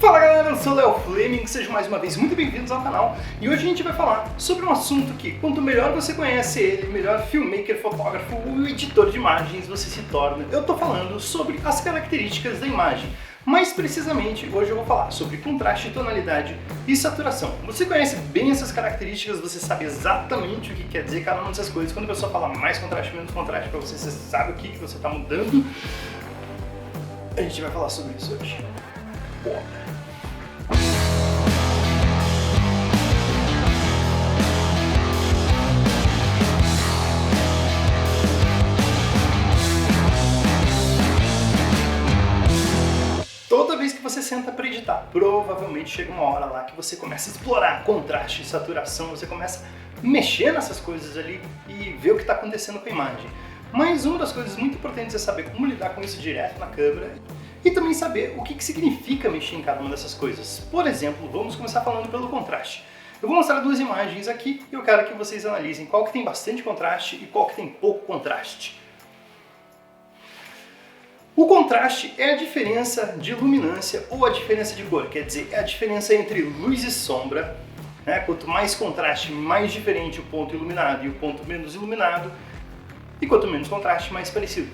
Fala galera, eu sou o Léo Fleming, sejam mais uma vez muito bem-vindos ao canal e hoje a gente vai falar sobre um assunto que quanto melhor você conhece ele, melhor filmmaker, fotógrafo ou editor de imagens você se torna. Eu tô falando sobre as características da imagem. Mais precisamente, hoje eu vou falar sobre contraste, tonalidade e saturação. Você conhece bem essas características, você sabe exatamente o que quer dizer cada uma dessas coisas. Quando a pessoa fala mais contraste, menos contraste para você, você sabe o que você está mudando. A gente vai falar sobre isso hoje. Bora! Toda vez que você senta para editar, provavelmente chega uma hora lá que você começa a explorar contraste, saturação, você começa a mexer nessas coisas ali e ver o que está acontecendo com a imagem. Mas uma das coisas muito importantes é saber como lidar com isso direto na câmera e também saber o que significa mexer em cada uma dessas coisas. Por exemplo, vamos começar falando pelo contraste. Eu vou mostrar duas imagens aqui e eu quero que vocês analisem qual que tem bastante contraste e qual que tem pouco contraste. O contraste é a diferença de luminância ou a diferença de cor, quer dizer, é a diferença entre luz e sombra. Quanto mais contraste, mais diferente o ponto iluminado e o ponto menos iluminado, e quanto menos contraste, mais parecido.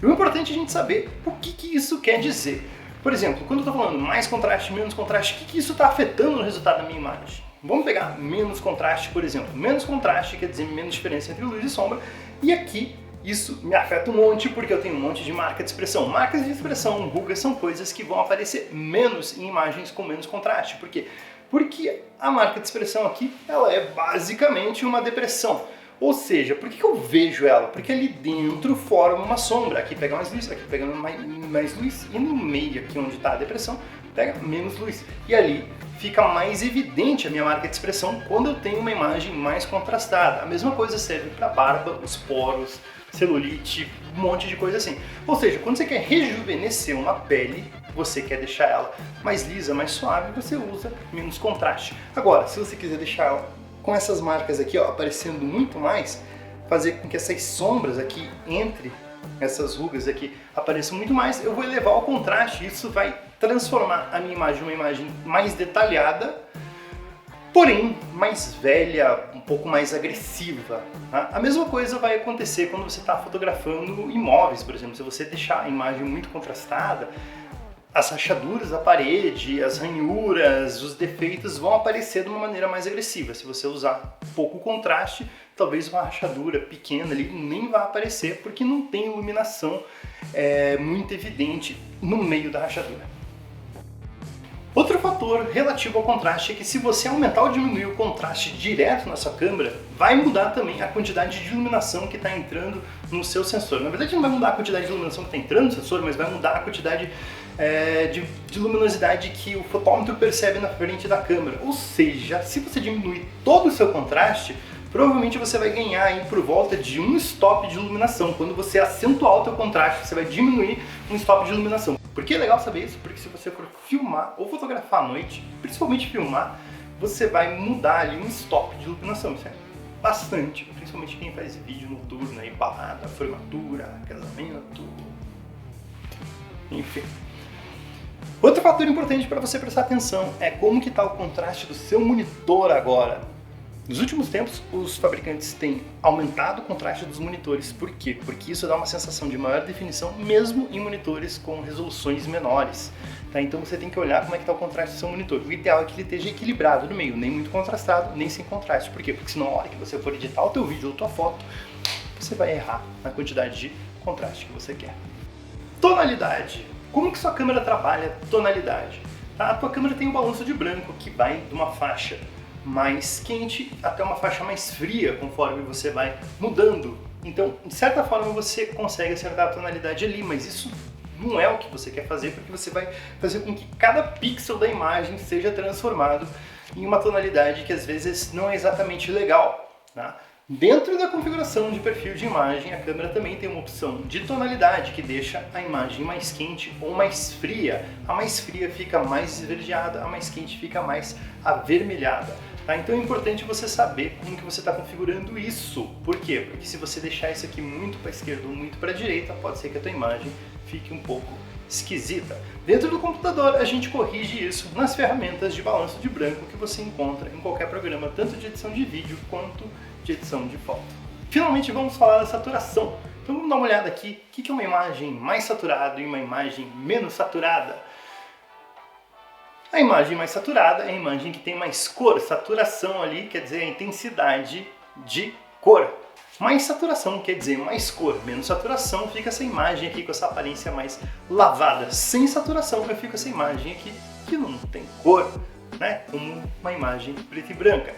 E o importante é a gente saber o que isso quer dizer. Por exemplo, quando eu estou falando mais contraste, menos contraste, o que isso está afetando no resultado da minha imagem? Vamos pegar menos contraste, por exemplo. Menos contraste quer dizer menos diferença entre luz e sombra, e aqui isso me afeta um monte porque eu tenho um monte de marca de expressão. Marcas de expressão, rugas, são coisas que vão aparecer menos em imagens com menos contraste. Por quê? Porque a marca de expressão aqui, ela é basicamente uma depressão. Ou seja, por que eu vejo ela? Porque ali dentro forma uma sombra. Aqui pega mais luz, aqui pega mais luz, e no meio aqui onde está a depressão, pega menos luz. E ali fica mais evidente a minha marca de expressão quando eu tenho uma imagem mais contrastada. A mesma coisa serve para a barba, os poros, celulite, um monte de coisa assim. Ou seja, quando você quer rejuvenescer uma pele, você quer deixar ela mais lisa, mais suave, você usa menos contraste. Agora, se você quiser deixar ela com essas marcas aqui, ó, aparecendo muito mais, fazer com que essas sombras aqui entre essas rugas aqui apareçam muito mais, eu vou elevar o contraste. Isso vai transformar a minha imagem numa imagem mais detalhada, porém mais velha, um pouco mais agressiva. Tá? A mesma coisa vai acontecer quando você está fotografando imóveis, por exemplo. Se você deixar a imagem muito contrastada, as rachaduras da parede, as ranhuras, os defeitos vão aparecer de uma maneira mais agressiva. Se você usar pouco contraste, talvez uma rachadura pequena ali nem vá aparecer, porque não tem iluminação muito evidente no meio da rachadura. Outro fator relativo ao contraste é que se você aumentar ou diminuir o contraste direto na sua câmera, vai mudar também a quantidade de iluminação que está entrando no seu sensor. Na verdade não vai mudar a quantidade de iluminação que está entrando no sensor, mas vai mudar a quantidade de luminosidade que o fotômetro percebe na frente da câmera. Ou seja, se você diminuir todo o seu contraste, provavelmente você vai ganhar aí por volta de um stop de iluminação. Quando você acentuar o seu contraste, você vai diminuir um stop de iluminação. Por que é legal saber isso? Porque se você for filmar ou fotografar à noite, principalmente filmar, você vai mudar ali um stop de iluminação. Isso é bastante, principalmente quem faz vídeo noturno, aí, balada, formatura, casamento, enfim. Outro fator importante para você prestar atenção é como que está o contraste do seu monitor agora. Nos últimos tempos, os fabricantes têm aumentado o contraste dos monitores. Por quê? Porque isso dá uma sensação de maior definição mesmo em monitores com resoluções menores. Tá? Então você tem que olhar como é que está o contraste do seu monitor. O ideal é que ele esteja equilibrado no meio, nem muito contrastado, nem sem contraste. Por quê? Porque senão na hora que você for editar o teu vídeo ou tua foto, você vai errar na quantidade de contraste que você quer. Tonalidade. Como que sua câmera trabalha tonalidade? Tá? A tua câmera tem um balanço de branco que vai de uma faixa mais quente até uma faixa mais fria conforme você vai mudando. Então, de certa forma, você consegue acertar a tonalidade ali, mas isso não é o que você quer fazer, porque você vai fazer com que cada pixel da imagem seja transformado em uma tonalidade que às vezes não é exatamente legal. Tá? Dentro da configuração de perfil de imagem, a câmera também tem uma opção de tonalidade que deixa a imagem mais quente ou mais fria. A mais fria fica mais esverdeada, a mais quente fica mais avermelhada. Tá? Então é importante você saber como que você está configurando isso. Por quê? Porque se você deixar isso aqui muito para a esquerda ou muito para a direita, pode ser que a tua imagem fique um pouco esquisita. Dentro do computador a gente corrige isso nas ferramentas de balanço de branco que você encontra em qualquer programa, tanto de edição de vídeo quanto de edição de foto. Finalmente vamos falar da saturação. Então vamos dar uma olhada aqui, o que é uma imagem mais saturada e uma imagem menos saturada. A imagem mais saturada é a imagem que tem mais cor. Saturação ali quer dizer a intensidade de cor. Mais saturação quer dizer mais cor. Menos saturação fica essa imagem aqui com essa aparência mais lavada. Sem saturação fica essa imagem aqui que não tem cor, né? Como uma imagem preta e branca.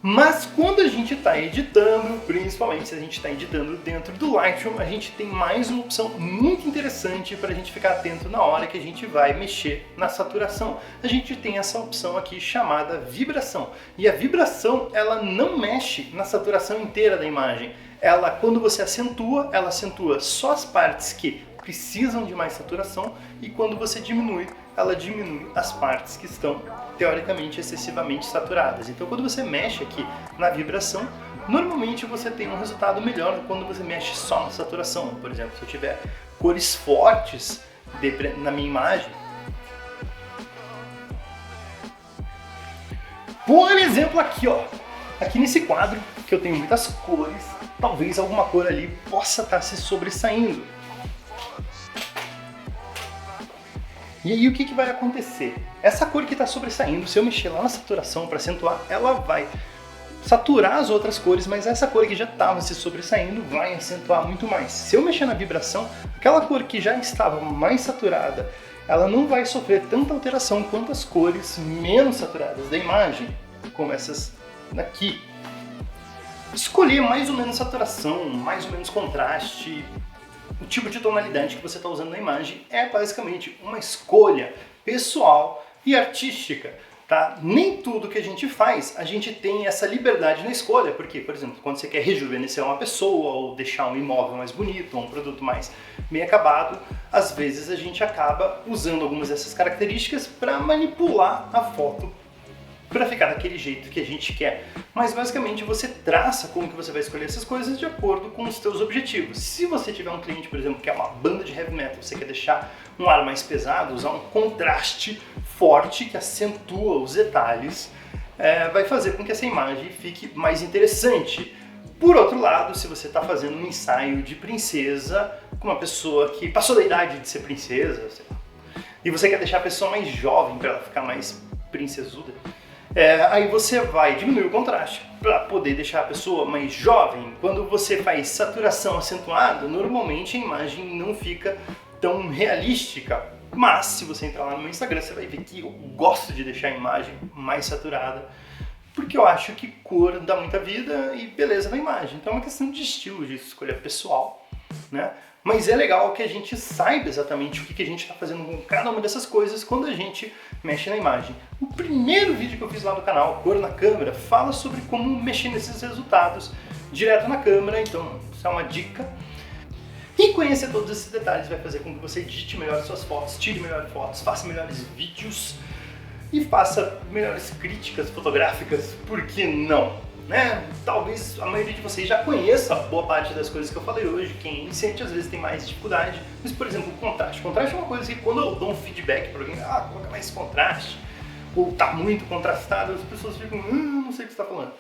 Mas quando a gente está editando, principalmente se a gente está editando dentro do Lightroom, a gente tem mais uma opção muito interessante para a gente ficar atento na hora que a gente vai mexer na saturação. A gente tem essa opção aqui chamada vibração. E a vibração, ela não mexe na saturação inteira da imagem. Ela, quando você acentua, ela acentua só as partes que precisam de mais saturação, e quando você diminui, ela diminui as partes que estão teoricamente excessivamente saturadas. Então quando você mexe aqui na vibração, normalmente você tem um resultado melhor quando você mexe só na saturação. Por exemplo, se eu tiver cores fortes na minha imagem, por exemplo aqui, ó, aqui nesse quadro que eu tenho muitas cores, talvez alguma cor ali possa estar se sobressaindo. E aí o que vai acontecer? Essa cor que está sobressaindo, se eu mexer lá na saturação para acentuar, ela vai saturar as outras cores, mas essa cor que já estava se sobressaindo vai acentuar muito mais. Se eu mexer na vibração, aquela cor que já estava mais saturada, ela não vai sofrer tanta alteração quanto as cores menos saturadas da imagem, como essas daqui. Escolher mais ou menos saturação, mais ou menos contraste, o tipo de tonalidade que você está usando na imagem é basicamente uma escolha pessoal e artística, tá? Nem tudo que a gente faz, a gente tem essa liberdade na escolha, porque, por exemplo, quando você quer rejuvenescer uma pessoa, ou deixar um imóvel mais bonito, ou um produto mais bem acabado, às vezes a gente acaba usando algumas dessas características para manipular a foto para ficar daquele jeito que a gente quer. Mas basicamente você traça como que você vai escolher essas coisas de acordo com os seus objetivos. Se você tiver um cliente, por exemplo, que é uma banda de heavy metal, você quer deixar um ar mais pesado, usar um contraste forte que acentua os detalhes, vai fazer com que essa imagem fique mais interessante. Por outro lado, se você está fazendo um ensaio de princesa com uma pessoa que passou da idade de ser princesa, sei lá, e você quer deixar a pessoa mais jovem para ela ficar mais princesuda, aí você vai diminuir o contraste para poder deixar a pessoa mais jovem. Quando você faz saturação acentuada, normalmente a imagem não fica tão realística. Mas se você entrar lá no meu Instagram, você vai ver que eu gosto de deixar a imagem mais saturada, porque eu acho que cor dá muita vida e beleza na imagem. Então é uma questão de estilo, de escolha pessoal, né? Mas é legal que a gente saiba exatamente o que a gente está fazendo com cada uma dessas coisas quando a gente mexe na imagem. O primeiro vídeo que eu fiz lá no canal, Cor na Câmera, fala sobre como mexer nesses resultados direto na câmera, então isso é uma dica. E conhecer todos esses detalhes vai fazer com que você edite melhor suas fotos, tire melhores fotos, faça melhores vídeos e faça melhores críticas fotográficas, por que não? Né? Talvez a maioria de vocês já conheça boa parte das coisas que eu falei hoje. Quem é iniciante às vezes tem mais dificuldade, mas por exemplo, o contraste. Contraste é uma coisa que quando eu dou um feedback para alguém, coloca mais contraste, ou tá muito contrastado, as pessoas ficam, não sei o que você está falando.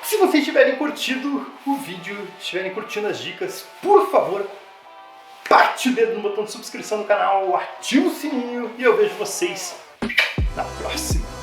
Se vocês tiverem curtido o vídeo, estiverem curtindo as dicas, por favor, bate o dedo no botão de subscrição do canal, ativa o sininho e eu vejo vocês na próxima.